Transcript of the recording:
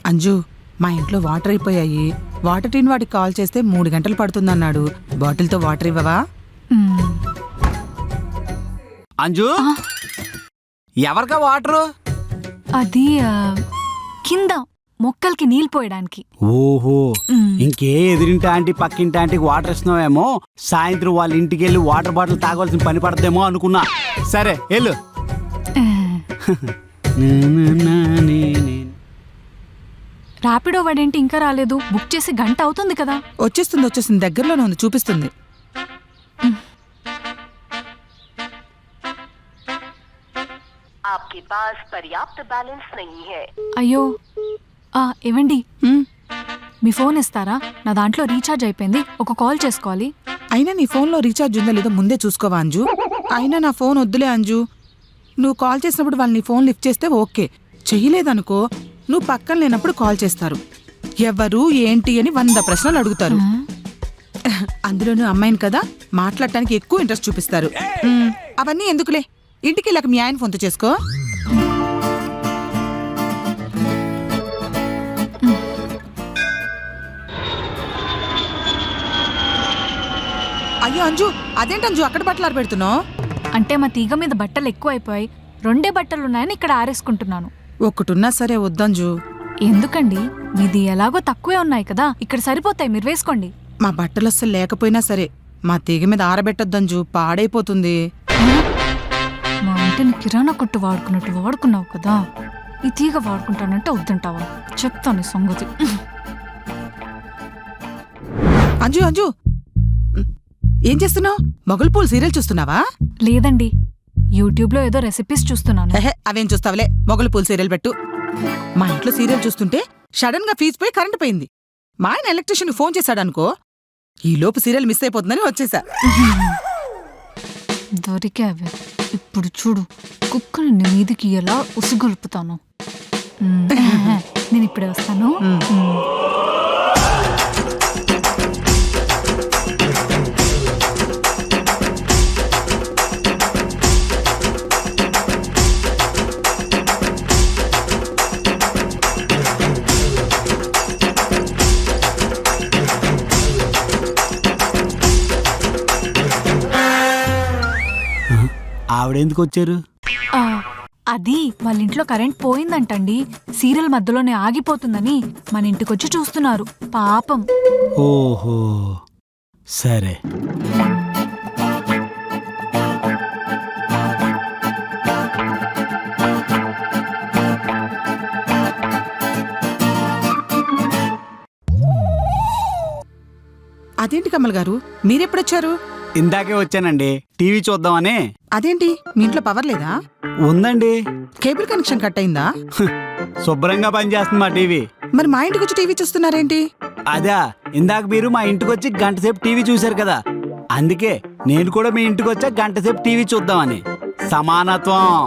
అంజు, మా ఇంట్లో వాటర్ అయిపోయాయి. వాటర్ టీన్ వాడికి కాల్ చేస్తే 3 గంటలు పడుతుందన్నాడు. బాటిల్తో వాటర్ ఇవ్వవా? అంజు, ఎవరికా వాటరు? అది కింద మొక్కలకి నీళ్ళు పోయడానికి. ఓహో, ఇంకే ఎదిరింటి ఆంటీ పక్కింటి ఆంటీకి వాటర్ ఇస్తున్నావేమో, సాయంత్రం వాళ్ళ ఇంటికి వెళ్ళి వాటర్ బాటిల్ తాగవలసిన పని పడదేమో అనుకున్నా. సరే వెళ్ళు. ర్యాపిడో వాడేంటి ఇంకా రాలేదు? బుక్ చేసి గంట అవుతుంది కదా. వచ్చేస్తుంది, దగ్గరలోనే ఉంది, చూపిస్తుంది. आपके पास पर्याप्त बैलेंस नहीं है. అయ్యో, ఏవండి, మీ ఫోన్ ఇస్తారా? నా దాంట్లో రీఛార్జ్ అయిపోయింది, ఒక కాల్ చేసుకోవాలి. అయినా నీ ఫోన్లో రీఛార్జ్ ఉందో లేదో ముందే చూసుకోవా అంజు? అయినా నా ఫోన్ వద్దులే అంజు. నువ్వు కాల్ చేసినప్పుడు వాళ్ళు నీ ఫోన్ లిఫ్ట్ చేస్తే ఓకే, చెయ్యలేదనుకో నువ్వు పక్కన లేనప్పుడు కాల్ చేస్తారు. ఎవరు ఏంటి అని 100 ప్రశ్నలు అడుగుతారు. అందులోనూ అమ్మాయిని కదా, మాట్లాడటానికి ఎక్కువ ఇంట్రెస్ట్ చూపిస్తారు. అవన్నీ ఎందుకులే, ఇంటికి వెళ్ళాక మీ ఆయన ఫోన్తో చేసుకో. అయ్యో అంజు, అదేంటి అంజు అక్కడ బట్టలు ఆరబెడుతున్నావు? అంటే మా తీగ మీద బట్టలు ఎక్కువ అయిపోయాయి, 2 బట్టలున్నాయని ఇక్కడ ఆరేసుకుంటున్నాను. ఒక్కటున్నా సరే వద్దంజు. ఎందుకండి, మీది ఎలాగో తక్కువే ఉన్నాయి కదా, ఇక్కడ సరిపోతాయి, మీరు వేసుకోండి. మా బట్టలు అస్సలు లేకపోయినా సరే మా తీగ మీద ఆరబెట్టొద్దంజు, పాడైపోతుంది. మా ఇంటిని కిరాణా కొట్టు వాడుకున్నట్టు వాడుకున్నావు కదా, ఈ తీగ వాడుకుంటానంటే వద్దంటావా? చెప్తాను ఈ సంగతి. అంజు అంజు, ఏం చేస్తున్నావు? మొగలు పూలు సీరియల్ చూస్తున్నావా? లేదండి, యూట్యూబ్లో ఏదో రెసిపీస్ చూస్తున్నాను. అవేం చూస్తావులే, మొగలు పూలు సీరియల్ పెట్టు. మా ఇంట్లో సీరియల్ చూస్తుంటే సడన్ గా ఫీజు పోయి కరెంట్ పోయింది. మా ఆయన ఎలక్ట్రీషియన్ ఫోన్ చేశాడనుకో, ఈ లోపు సీరియల్ మిస్ అయిపోతుందని వచ్చేసా. దొరికావే. ఇప్పుడు చూడు, కుక్కని మీదికి ఎలా ఉసిగొలుపుతాను. నేను ఇప్పుడే వస్తాను. ఆవిడెందుకు వచ్చారు? అది వాళ్ళ ఇంట్లో కరెంట్ పోయిందంటండి, సీరియల్ మధ్యలోనే ఆగిపోతుందని మన ఇంటికొచ్చి చూస్తున్నారు. పాపం. ఓహో, సరే. అదేంటి కమల్ గారు, మీరెప్పుడొచ్చారు? ఇందాకే వచ్చానండి, టీవీ చూద్దామని. అదేంటి, మీ ఇంట్లో పవర్ లేదా? ఉందండి, కేబుల్ కనెక్షన్ కట్ అయిందా? శుభ్రంగా పనిచేస్తుంది మా టీవీ. మరి మా ఇంటికి వచ్చి టీవీ చూస్తున్నారేంటి? అదా, ఇందాక మీరు మా ఇంటికి వచ్చి 1 గంట సేపు టీవీ చూశారు కదా, అందుకే నేను కూడా మీ ఇంటికి వచ్చా 1 గంట సేపు టీవీ చూద్దామని. సమానత్వం.